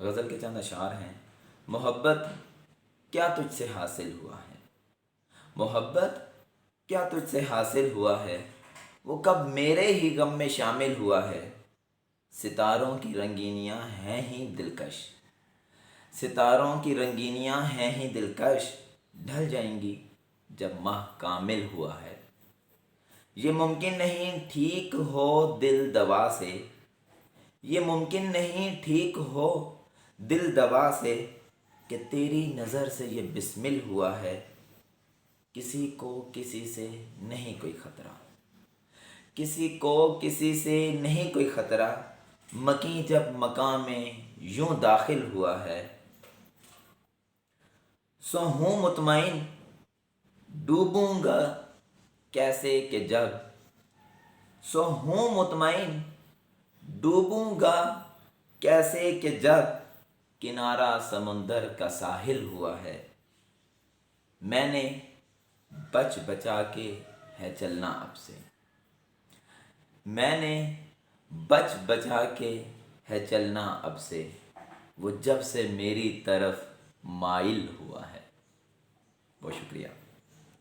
غزل کے چند اشعار ہیں۔ محبت کیا تجھ سے حاصل ہوا ہے، محبت کیا تجھ سے حاصل ہوا ہے، وہ کب میرے ہی غم میں شامل ہوا ہے۔ ستاروں کی رنگینیاں ہیں ہی دلکش، ستاروں کی رنگینیاں ہیں ہی دلکش، ڈھل جائیں گی جب ماہ کامل ہوا ہے۔ یہ ممکن نہیں ٹھیک ہو دل دوا سے، یہ ممکن نہیں ٹھیک ہو دل دوا سے، کہ تیری نظر سے یہ بسمل ہوا ہے۔ کسی کو کسی سے نہیں کوئی خطرہ، کسی کو کسی سے نہیں کوئی خطرہ، مکیں جب مکاں میں یوں داخل ہوا ہے۔ سو ہوں مطمئن ڈوبوں گا کیسے کہ جب، سو ہوں مطمئن ڈوبوں گا کیسے کہ جب، کنارہ سمندر کا ساحل ہوا ہے۔ میں نے بچ بچا کے ہے چلنا اب سے، میں نے بچ بچا کے ہے چلنا اب سے، وہ جب سے میری طرف مائل ہوا ہے۔ بہت شکریہ۔